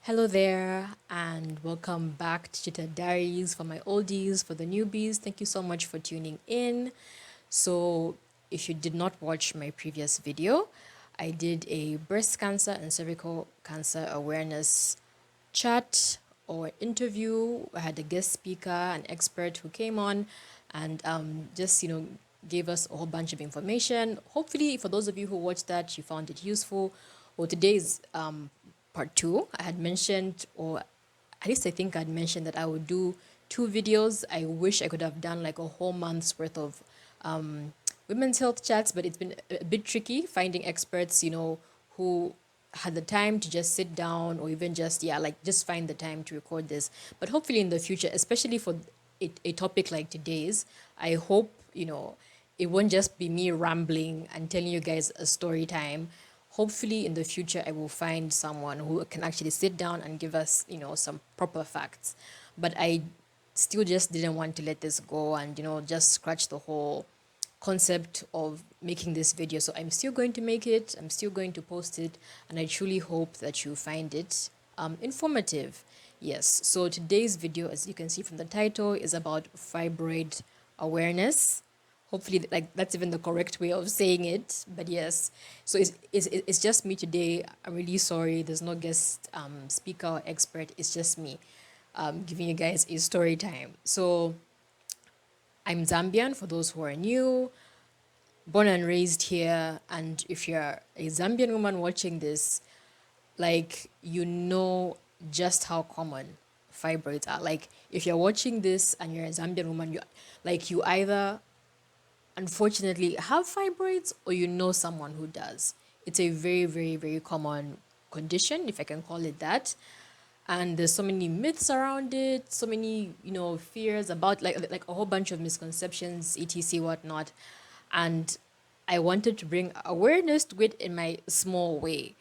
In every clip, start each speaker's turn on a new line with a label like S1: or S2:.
S1: Hello there, and welcome back to Chita Diaries for my oldies, for the newbies. Thank you so much for tuning in. So, if you did not watch my previous video, I did a breast cancer and cervical cancer awareness chat or interview. I had a guest speaker, an expert who came on and just, gave us a whole bunch of information. Hopefully, for those of you who watched that, you found it useful. Well, today's part two, I had mentioned, or at least I think I'd mentioned that I would do two videos. I wish I could have done like a whole month's worth of women's health chats, but it's been a bit tricky finding experts, who had the time to just sit down or even just, just find the time to record this. But hopefully in the future, especially for a topic like today's, I hope, it won't just be me rambling and telling you guys a story time. Hopefully in the future I will find someone who can actually sit down and give us, some proper facts. But I still just didn't want to let this go and, just scratch the whole concept of making this video. So I'm still going to make it, I'm still going to post it, and I truly hope that you find it informative. Yes, so today's video, as you can see from the title, is about fibroid awareness. Hopefully, like that's even the correct way of saying it. But yes, so it's just me today. I'm really sorry. There's no guest speaker or expert. It's just me giving you guys a story time. So I'm Zambian for those who are new, born and raised here. And if you're a Zambian woman watching this, like, just how common fibroids are. Like, if you're watching this and you're a Zambian woman, you either unfortunately have fibroids or you know someone who does. It's a very, very, very common condition, if I can call it that. And there's so many myths around it, so many, fears about like a whole bunch of misconceptions, etc, whatnot. And I wanted to bring awareness to it in my small way.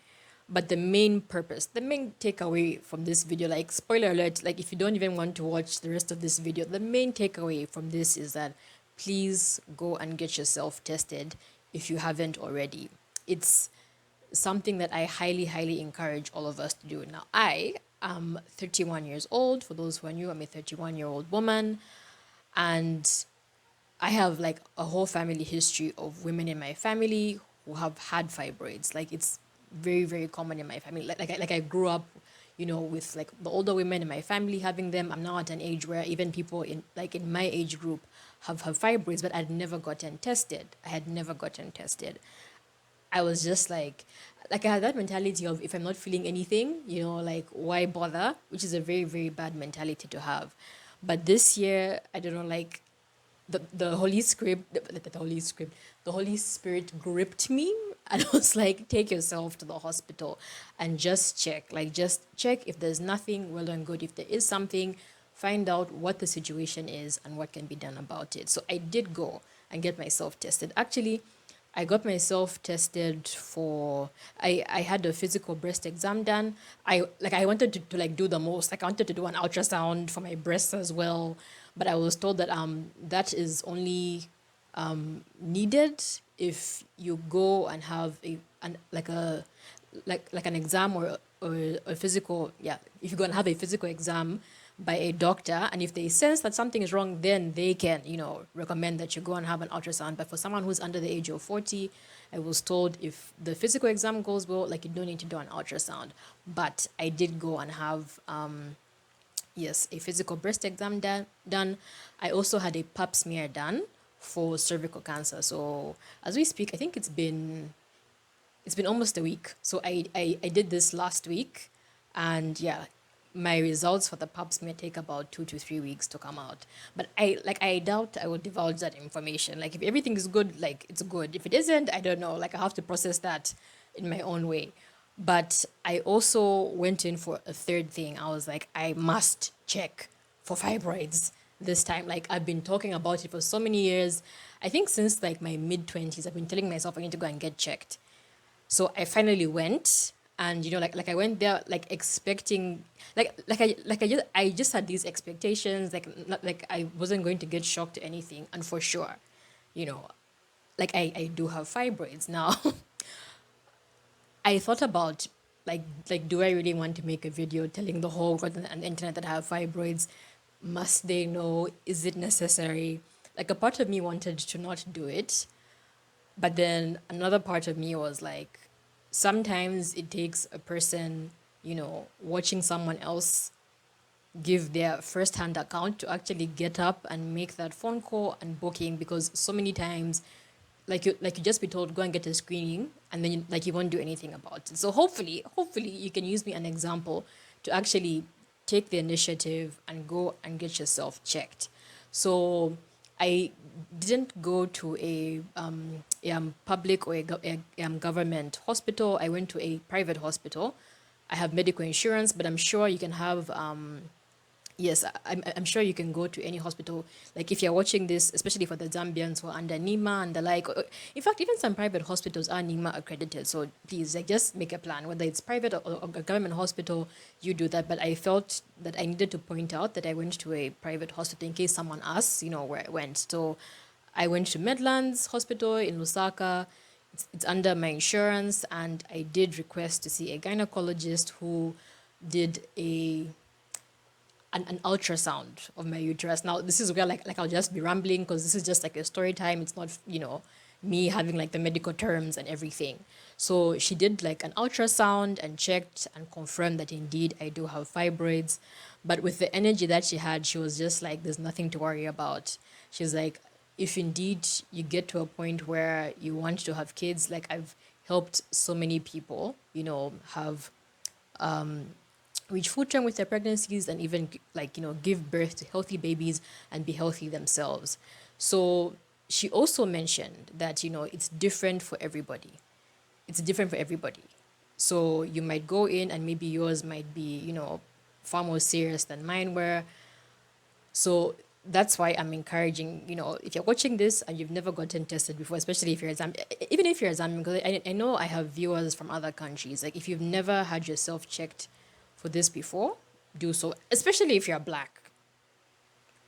S1: But the main purpose, the main takeaway from this video, like spoiler alert, like if you don't even want to watch the rest of this video, the main takeaway from this is that please go and get yourself tested if you haven't already. It's something that I highly, highly encourage all of us to do. Now, I am 31 years old. For those who are new, I'm a 31-year-old woman. And I have like a whole family history of women in my family who have had fibroids. Like it's very, very common in my family. I grew up, with like the older women in my family having them. I'm now at an age where even people in my age group have fibroids, but I'd never gotten tested. I had never gotten tested. I was just like I had that mentality of if I'm not feeling anything, like why bother? Which is a very, very bad mentality to have. But this year, I don't know, like the Holy Script, the Holy Spirit gripped me and I was like, take yourself to the hospital and just check. Like just check if there's nothing, well and good. If there is something, find out what the situation is and what can be done about it. So I did go and get myself tested. Actually, I got myself tested for I had a physical breast exam done. I wanted to like do the most. Like I wanted to do an ultrasound for my breasts as well. But I was told that that is only needed if you go and have like an exam or a physical, yeah, if you go and have a physical exam by a doctor, and if they sense that something is wrong, then they can, recommend that you go and have an ultrasound. But for someone who's under the age of 40, I was told if the physical exam goes well, like you don't need to do an ultrasound. But I did go and have yes, a physical breast exam done. I also had a pap smear done for cervical cancer. So as we speak, I think it's been almost a week. So I did this last week, and yeah, my results for the pap smear take about 2 to 3 weeks to come out. But I doubt I will divulge that information. Like if everything is good, like it's good. If it isn't, I don't know. Like I have to process that in my own way. But I also went in for a third thing. I was like, I must check for fibroids this time. Like I've been talking about it for so many years. I think since like my mid 20s, I've been telling myself I need to go and get checked. So I finally went, and like I went there like expecting, I just had these expectations, like not, like I wasn't going to get shocked or anything. And for sure, you know like I do have fibroids now. I thought about like do I really want to make a video telling the whole world and the internet that I have fibroids? Must they know? Is it necessary? Like a part of me wanted to not do it, but then another part of me was like, sometimes it takes a person, watching someone else give their first-hand account to actually get up and make that phone call and booking, because so many times like you just be told go and get a screening, and then you won't do anything about it. So hopefully you can use me an example to actually take the initiative and go and get yourself checked. So I didn't go to a public or a government hospital. I went to a private hospital. I have medical insurance, but I'm sure you can have yes, I'm sure you can go to any hospital. Like if you're watching this, especially for the Zambians who are under NEMA and the like. In fact, even some private hospitals are NEMA accredited. So please, like, just make a plan. Whether it's private or a government hospital, you do that. But I felt that I needed to point out that I went to a private hospital in case someone asks, where I went. So I went to Medlands Hospital in Lusaka. It's under my insurance, and I did request to see a gynecologist who did an ultrasound of my uterus. Now, this is where like I'll just be rambling because this is just like a story time. It's not, me having like the medical terms and everything. So she did like an ultrasound and checked and confirmed that indeed I do have fibroids. But with the energy that she had, she was just like, there's nothing to worry about. She's like, if indeed you get to a point where you want to have kids, like I've helped so many people, have reach full term with their pregnancies, and even give birth to healthy babies and be healthy themselves. So she also mentioned that it's different for everybody. It's different for everybody. So you might go in and maybe yours might be far more serious than mine were. So that's why I'm encouraging, if you're watching this and you've never gotten tested before, especially if you're a Zambian, even if you're a Zambian, because I know I have viewers from other countries. Like if you've never had yourself checked for this before, do so, especially if you're black.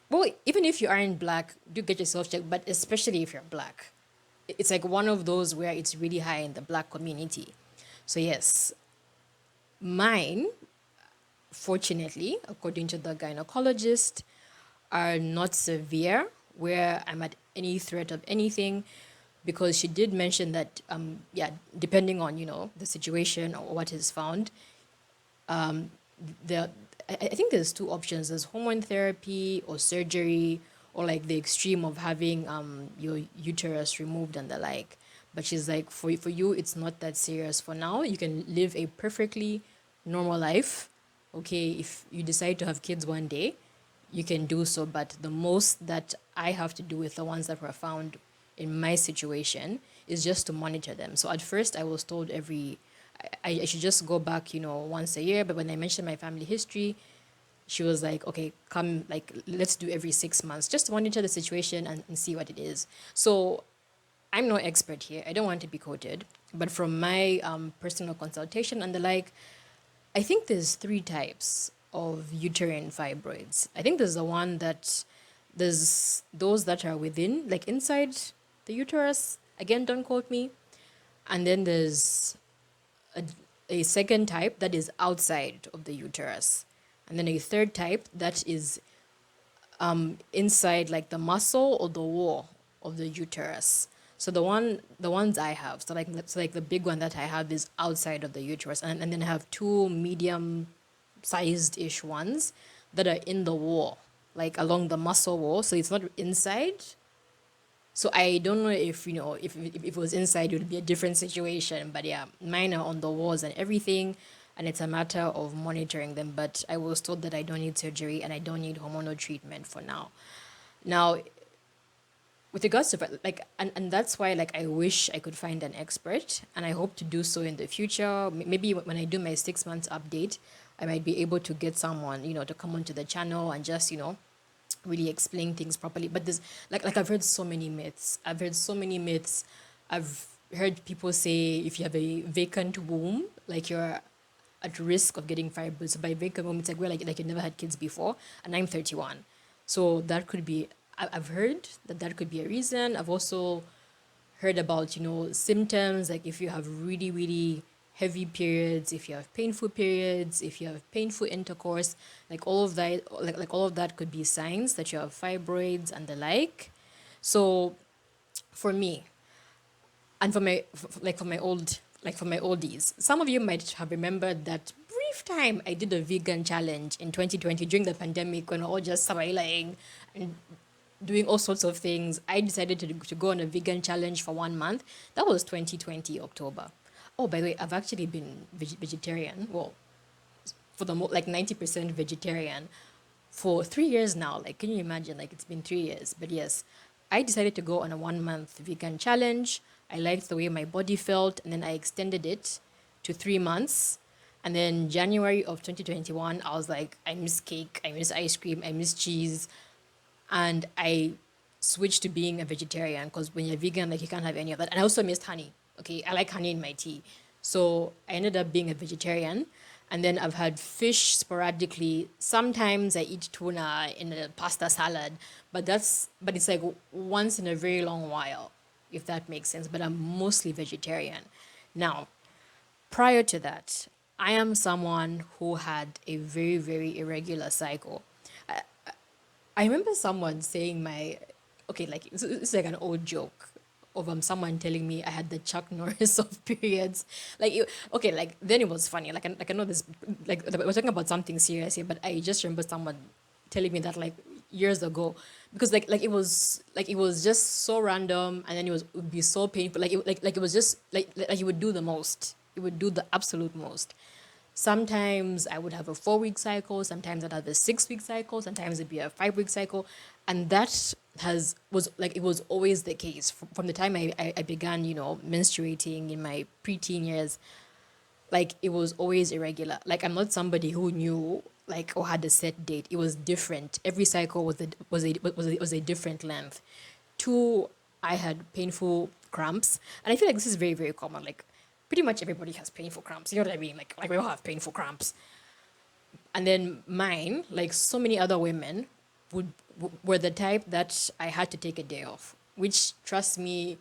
S1: Well, even if you aren't black, do get yourself checked, but especially if you're black. It's like one of those where it's really high in the black community. So yes, mine, fortunately, according to the gynecologist, are not severe where I'm at any threat of anything, because she did mention that yeah, depending on the situation or what is found, the I think there's two options: there's hormone therapy or surgery, or like the extreme of having your uterus removed and the like. But she's like, for you it's not that serious for now. You can live a perfectly normal life. Okay, if you decide to have kids one day, you can do so, but the most that I have to do with the ones that were found in my situation is just to monitor them. So at first I was told I should just go back, once a year. But when I mentioned my family history, she was like, okay, come, like, let's do every 6 months, just to monitor the situation and see what it is. So I'm no expert here. I don't want to be quoted. But from my personal consultation and the like, I think there's three types of uterine fibroids. I think there's the one that there's those that are within, like inside the uterus. Again, don't quote me. And then there's a, a second type that is outside of the uterus. And then a third type that is inside, like the muscle or the wall of the uterus. So the ones I have, so like the big one that I have is outside of the uterus, and then I have two medium sized ish ones that are in the wall, like along the muscle wall. So it's not inside. So I don't know if if it was inside, it would be a different situation. But yeah, mine are on the walls and everything, and it's a matter of monitoring them. But I was told that I don't need surgery and I don't need hormonal treatment for now. Now, with regards to like, and that's why like I wish I could find an expert, and I hope to do so in the future. Maybe when I do my 6 months update, I might be able to get someone to come onto the channel and just really explain things properly. But there's like I've heard so many myths. I've heard people say if you have a vacant womb, like you're at risk of getting fibroids. So by vacant womb, it's like like you never had kids before, and I'm 31, so that could be. I've heard that could be a reason. I've also heard about symptoms, like if you have really really heavy periods, if you have painful periods, if you have painful intercourse, like all of that, like all of that could be signs that you have fibroids and the like. So for me, and for my oldies, some of you might have remembered that brief time I did a vegan challenge in 2020 during the pandemic when we were all just surviving and doing all sorts of things. I decided to go on a vegan challenge for 1 month. That was 2020 October. Oh, by the way, I've actually been vegetarian. Well, for the like 90% vegetarian for 3 years now. Like, can you imagine? Like, it's been 3 years. But yes, I decided to go on a 1 month vegan challenge. I liked the way my body felt, and then I extended it to 3 months. And then January of 2021, I was like, I miss cake, I miss ice cream, I miss cheese, and I switched to being a vegetarian because when you're vegan, like you can't have any of that. And I also missed honey. Okay, I like honey in my tea, so I ended up being a vegetarian. And then I've had fish sporadically. Sometimes I eat tuna in a pasta salad, but it's like once in a very long while, if that makes sense. But I'm mostly vegetarian. Now, prior to that, I am someone who had a very, very irregular cycle. I remember someone saying okay, like it's like an old joke of someone telling me I had the Chuck Norris of periods. Okay, like then it was funny. Like I know this, like we're talking about something serious here, but I just remember someone telling me that like years ago, because like it was just so random, and then it would be so painful. Like it was just like it would do the most. It would do the absolute most. Sometimes I would have a 4 week cycle, sometimes I'd have a 6 week cycle, sometimes it'd be a 5 week cycle. And that was like, it was always the case from the time I began, menstruating in my preteen years. Like it was always irregular. Like I'm not somebody who knew like or had a set date. It was different. Every cycle was a different length. Two, I had painful cramps, and I feel like this is very, very common. Like pretty much everybody has painful cramps. You know what I mean? Like we all have painful cramps. And then mine, like so many other women, were the type that I had to take a day off, which trust me,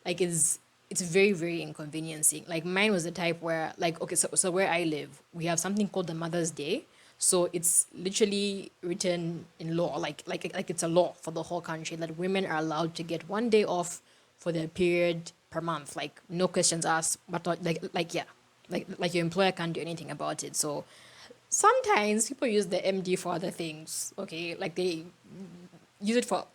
S1: like is it's very, very inconveniencing. Like mine was the type where like okay, so where I live, we have something called the Mother's Day. So it's literally written in law, like it's a law for the whole country that women are allowed to get 1 day off for their period per month. Like no questions asked, but like yeah, like your employer can't do anything about it. So sometimes people use the MD for other things. Okay, like they use it for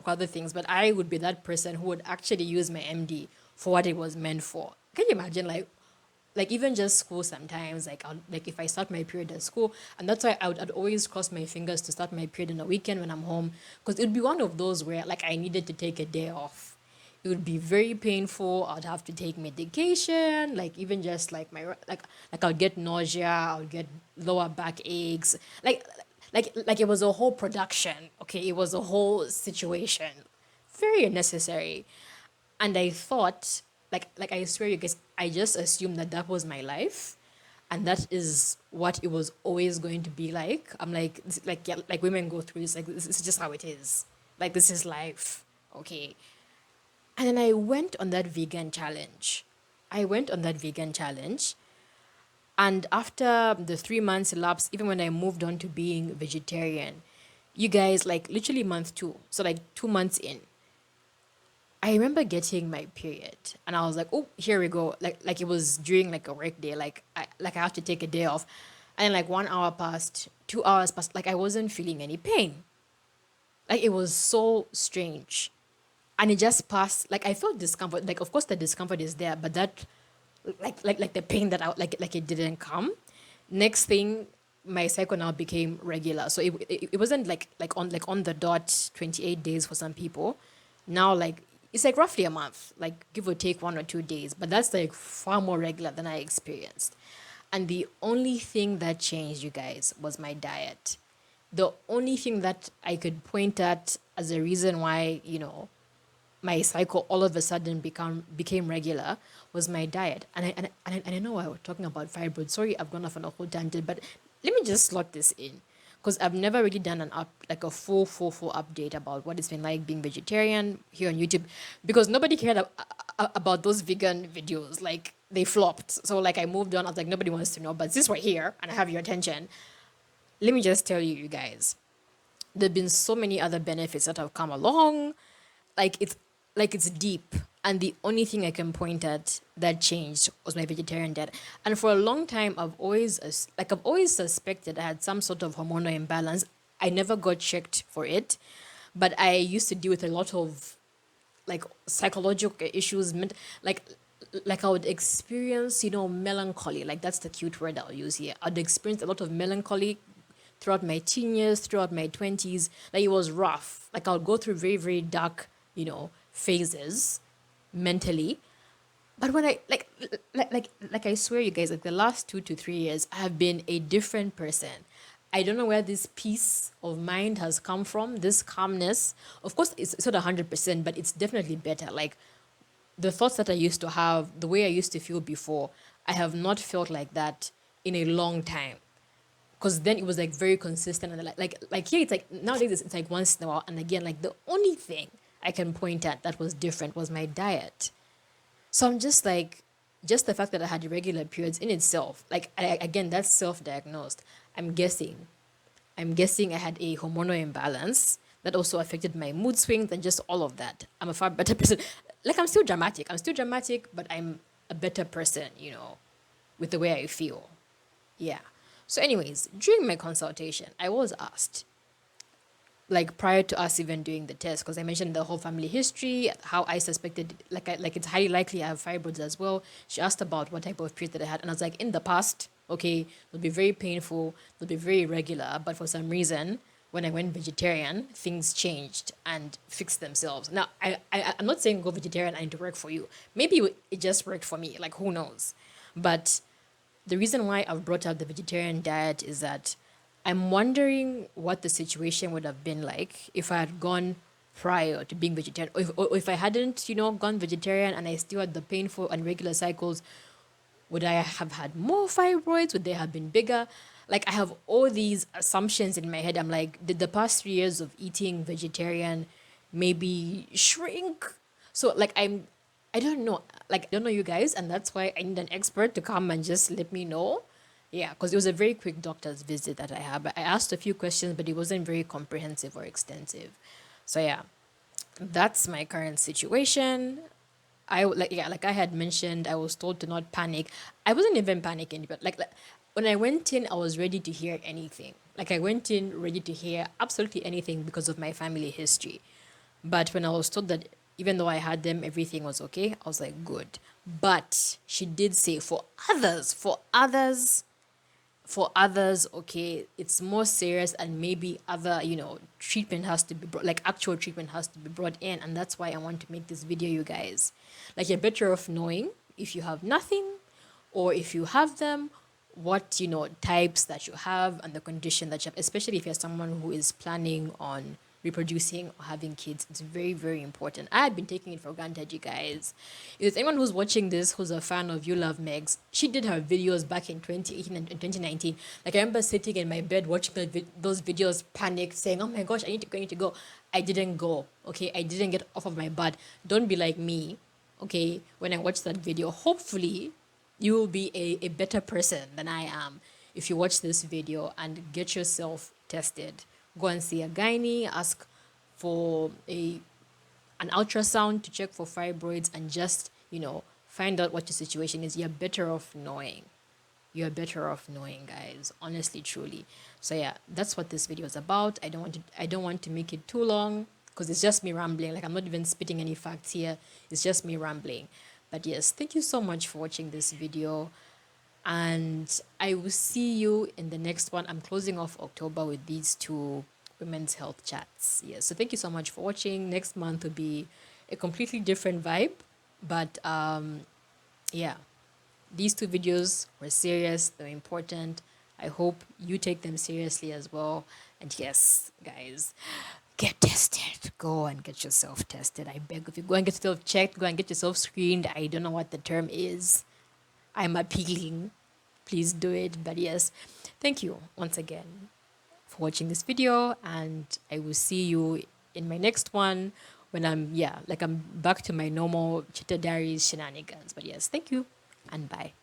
S1: other things, but I would be that person who would actually use my MD for what it was meant for. Can you imagine, like even just school sometimes, like if I start my period at school, and that's why I'd always cross my fingers to start my period on a weekend when I'm home, because it would be one of those where like I needed to take a day off. It would be very painful. I'd have to take medication, like even just like like I'd get nausea, I would get lower back aches, like it was a whole production. Okay, it was a whole situation, very unnecessary. And I thought, like I swear you guys, I just assumed that that was my life, and that is what it was always going to be like. I'm like, like yeah, like women go through this. Like this is just how it is. Like this is life. Okay. And then I went on that vegan challenge. I went on that vegan challenge, and after the 3 months elapsed, even when I moved on to being vegetarian, you guys, like literally month two, so like 2 months in, I remember getting my period, and I was like, "Oh, here we go!" Like it was during like a work day. Like I have to take a day off, and then like 1 hour passed, 2 hours passed. Like I wasn't feeling any pain. Like it was so strange, and it just passed. Like I felt discomfort. Like of course the discomfort is there, but that like the pain that I like it didn't come. Next thing, my cycle now became regular. So it wasn't like on the dot 28 days for some people. Now like it's like roughly a month, like give or take 1 or 2 days, but that's like far more regular than I experienced. And the only thing that changed, you guys, was my diet. The only thing that I could point at as a reason why, my cycle all of a sudden became regular was my diet. And I know I was talking about fibroids. Sorry, I've gone off on a whole tangent, but let me just slot this in, because I've never really done like a full update about what it's been like being vegetarian here on YouTube, because nobody cared about those vegan videos. Like they flopped. So like I moved on. I was like, nobody wants to know. But since we're here and I have your attention, let me just tell you, you guys, there've been so many other benefits that have come along. Like it's deep. And the only thing I can point at that changed was my vegetarian diet. And for a long time, I've always suspected I had some sort of hormonal imbalance. I never got checked for it, but I used to deal with a lot of like psychological issues, like like I would experience, melancholy. Like that's the cute word I'll use here. I'd experience a lot of melancholy throughout my teen years, throughout my 20s. Like it was rough. Like I would go through very, very dark, phases mentally. But when I like I swear you guys, like the last 2 to 3 years, I have been a different person. I don't know where this peace of mind has come from, this calmness. Of course, it's not 100%, but it's definitely better. Like the thoughts that I used to have, the way I used to feel before, I have not felt like that in a long time. Because then it was like very consistent and like here it's like nowadays it's like once in a while, and again like the only thing I can point at that was different was my diet. So I'm just like, just the fact that I had irregular periods in itself, like again, that's self-diagnosed. I'm guessing. I'm guessing I had a hormonal imbalance that also affected my mood swings and just all of that. I'm a far better person. Like I'm still dramatic. I'm still dramatic, but I'm a better person, with the way I feel. Yeah. So, anyways, during my consultation, I was asked, like prior to us even doing the test, because I mentioned the whole family history, how I suspected, like it's highly likely I have fibroids as well. She asked about what type of period that I had, and I was like, in the past, okay, it'll be very painful, it'll be very irregular, but for some reason, when I went vegetarian, things changed and fixed themselves. Now, I'm not saying go vegetarian and it work for you. Maybe it just worked for me, like who knows? But the reason why I've brought up the vegetarian diet is that I'm wondering what the situation would have been like if I had gone prior to being vegetarian, or if I hadn't, gone vegetarian and I still had the painful and regular cycles. Would I have had more fibroids? Would they have been bigger? Like I have all these assumptions in my head. I'm like, did the past 3 years of eating vegetarian maybe shrink? So like I don't know. Like I don't know you guys, and that's why I need an expert to come and just let me know. Yeah, because it was a very quick doctor's visit that I had. But I asked a few questions, but it wasn't very comprehensive or extensive. So yeah, that's my current situation. Like I had mentioned, I was told to not panic. I wasn't even panicking, but like when I went in, I was ready to hear anything. Like I went in ready to hear absolutely anything because of my family history. But when I was told that even though I had them, everything was okay, I was like, good. But she did say for others, okay, it's more serious and maybe other, treatment has to be brought, like actual treatment has to be brought in. And that's why I want to make this video, you guys. Like, you're better off knowing if you have nothing or if you have them, what, types that you have and the condition that you have, especially if you're someone who is planning on reproducing or having kids. It's very, very important. I had been taking it for granted, you guys. If there's anyone who's watching this who's a fan of You Love Megs, she did her videos back in 2018 and 2019. Like, I remember sitting in my bed watching those videos, panicked, saying, oh my gosh, I need to go. I didn't go, okay? I didn't get off of my butt. Don't be like me, okay? When I watch that video, hopefully you will be a better person than I am if you watch this video and get yourself tested. Go and see a gynae, ask for an ultrasound to check for fibroids, and just, find out what your situation is. You're better off knowing. You're better off knowing, guys. Honestly, truly. So yeah, that's what this video is about. I don't want to make it too long because it's just me rambling. Like, I'm not even spitting any facts here. It's just me rambling. But yes, thank you so much for watching this video. And I will see you in the next one. I'm closing off October with these two women's health chats. Yes. So thank you so much for watching. Next month will be a completely different vibe. But yeah, these two videos were serious. They're important. I hope you take them seriously as well. And yes, guys, get tested. Go and get yourself tested. I beg of you. Go and get yourself checked. Go and get yourself screened. I don't know what the term is. I'm appealing. Please do it. But yes, thank you once again for watching this video, and I will see you in my next one when I'm back to my normal Cheetah Diaries shenanigans. But yes, thank you. and bye.